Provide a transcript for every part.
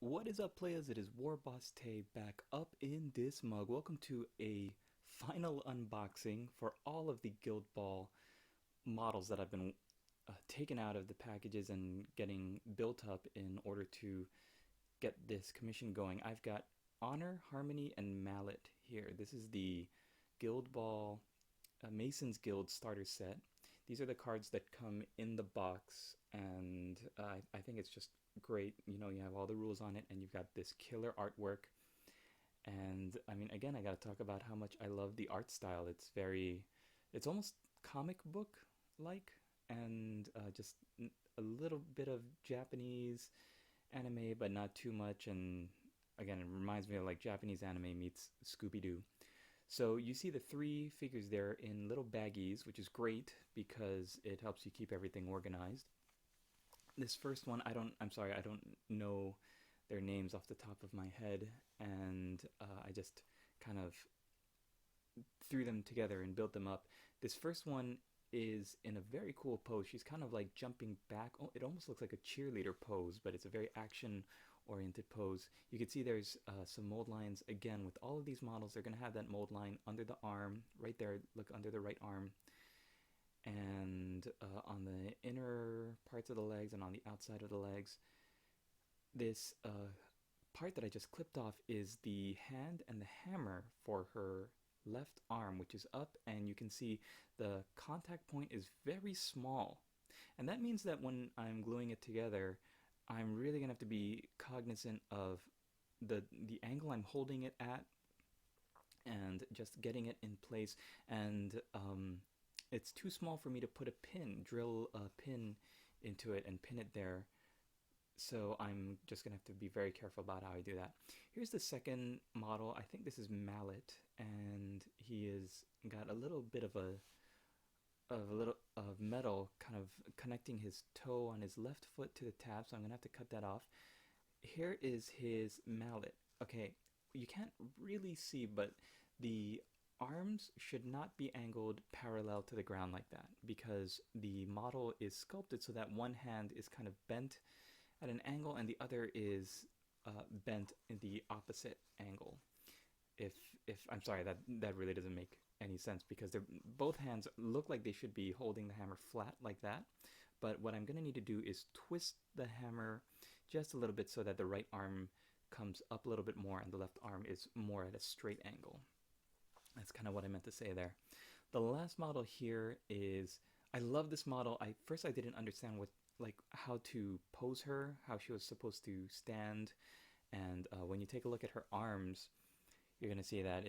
What is up, players? It is WarbossTae back up in this mug. Welcome to a final unboxing for all of the Guild Ball models that I've been taken out of the packages and getting built up in order to get this commission going. I've got Honor, Harmony, and Mallet here. This is the Guild Ball Mason's Guild starter set. These are the cards that come in the box, and I think it's just great. You know, you have all the rules on it, and you've got this killer artwork. And I mean, again, I got to talk about how much I love the art style. It's almost comic book like, and just a little bit of Japanese anime, but not too much. And again, it reminds me of like Japanese anime meets Scooby Doo. So you see the three figures there in little baggies, which is great because it helps you keep everything organized. This first one, I'm sorry, I don't know their names off the top of my head, and I just kind of threw them together and built them up. This first one is in a very cool pose. She's kind of like jumping back. Oh, it almost looks like a cheerleader pose, but it's a very action oriented pose. You can see there's some mold lines. Again, with all of these models, they're going to have that mold line under the arm, right there. Look, under the right arm, and on the inner parts of the legs and on the outside of the legs. This part that I just clipped off is the hand and the hammer for her left arm, which is up, and you can see the contact point is very small. And that means that when I'm gluing it together, I'm really gonna have to be cognizant of the angle I'm holding it at and just getting it in place. And it's too small for me to put a pin, drill a pin into it and pin it there. So I'm just gonna have to be very careful about how I do that. Here's the second model. I think this is Mallet, and he is got a little bit of a little of metal kind of connecting his toe on his left foot to the tab, so I'm gonna have to cut that off. Here is his mallet. Okay, you can't really see, but the arms should not be angled parallel to the ground like that, because the model is sculpted so that one hand is kind of bent at an angle and the other is bent in the opposite angle. If I'm sorry, that really doesn't make any sense, because they're both hands look like they should be holding the hammer flat like that. But what I'm gonna need to do is twist the hammer just a little bit so that the right arm comes up a little bit more and the left arm is more at a straight angle. That's kind of what I meant to say there. The last model here is, I love this model. I didn't understand what, like, how to pose her, how she was supposed to stand, and when you take a look at her arms, you're gonna see that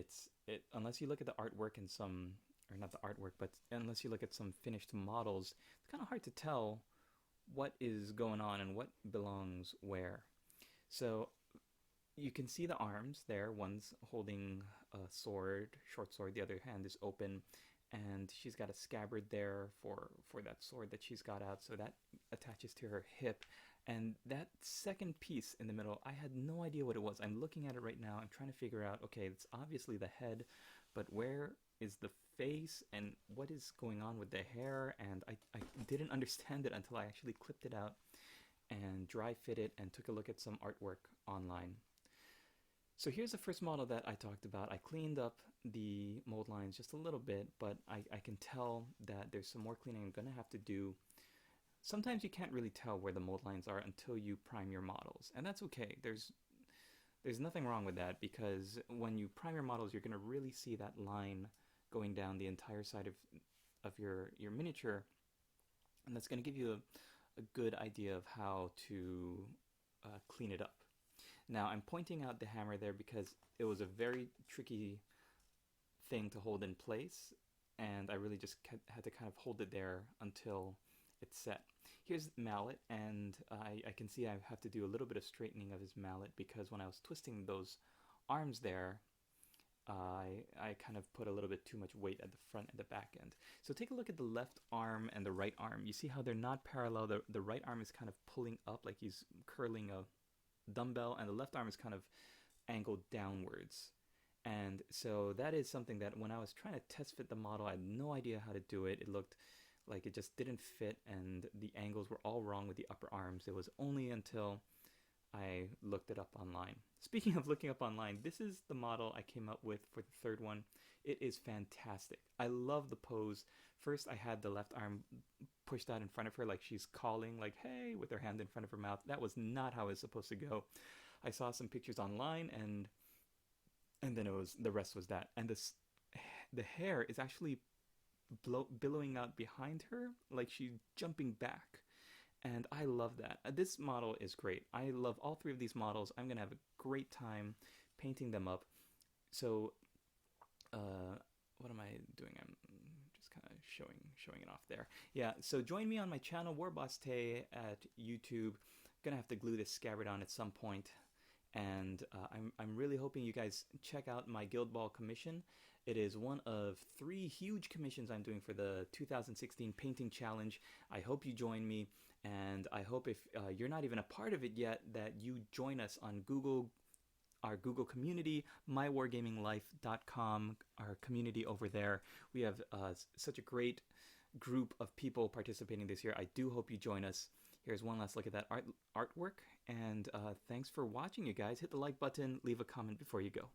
unless you look at the artwork and some, or not the artwork, but unless you look at some finished models, it's kind of hard to tell what is going on and what belongs where. So you can see the arms there. One's holding a sword, short sword. The other hand is open, and she's got a scabbard there for that sword that she's got out. So that attaches to her hip. And that second piece in the middle, I had no idea what it was. I'm looking at it right now. I'm trying to figure out, okay, it's obviously the head, but where is the face and what is going on with the hair? And I didn't understand it until I actually clipped it out and dry fit it and took a look at some artwork online. So here's the first model that I talked about. I cleaned up the mold lines just a little bit, but I can tell that there's some more cleaning I'm gonna have to do. Sometimes you can't really tell where the mold lines are until you prime your models, and that's okay. There's nothing wrong with that, because when you prime your models, you're gonna really see that line going down the entire side of your miniature, and that's gonna give you a good idea of how to clean it up. Now, I'm pointing out the hammer there because it was a very tricky thing to hold in place, and I really just had to kind of hold it there until it's set. Here's Mallet, and I can see I have to do a little bit of straightening of his mallet, because when I was twisting those arms there, I kind of put a little bit too much weight at the front and the back end. So take a look at the left arm and the right arm. You see how they're not parallel. The right arm is kind of pulling up like he's curling a dumbbell, and the left arm is kind of angled downwards. And so that is something that when I was trying to test fit the model, I had no idea how to do it. It looked like it just didn't fit, and the angles were all wrong with the upper arms. It was only until I looked it up online. Speaking of looking up online, this is the model I came up with for the third one. It is fantastic. I love the pose. First, I had the left arm pushed out in front of her like she's calling, like, hey, with her hand in front of her mouth. That was not how it's supposed to go. I saw some pictures online, and then the rest was that. And the hair is actually billowing out behind her like she's jumping back. And I love that. This model is great. I love all three of these models. I'm going to have a great time painting them up. So, what am I doing? I'm just kind of showing it off there. Yeah, so join me on my channel, WarbossTae, at YouTube. Gonna have to glue this scabbard on at some point. And I'm really hoping you guys check out my Guild Ball commission. It is one of 3 huge commissions I'm doing for the 2016 Painting Challenge. I hope you join me, and I hope if you're not even a part of it yet, that you join us on Google, our Google community, mywargaminglife.com, our community over there. We have such a great group of people participating this year. I do hope you join us. Here's one last look at that artwork, and thanks for watching, you guys. Hit the like button, leave a comment before you go.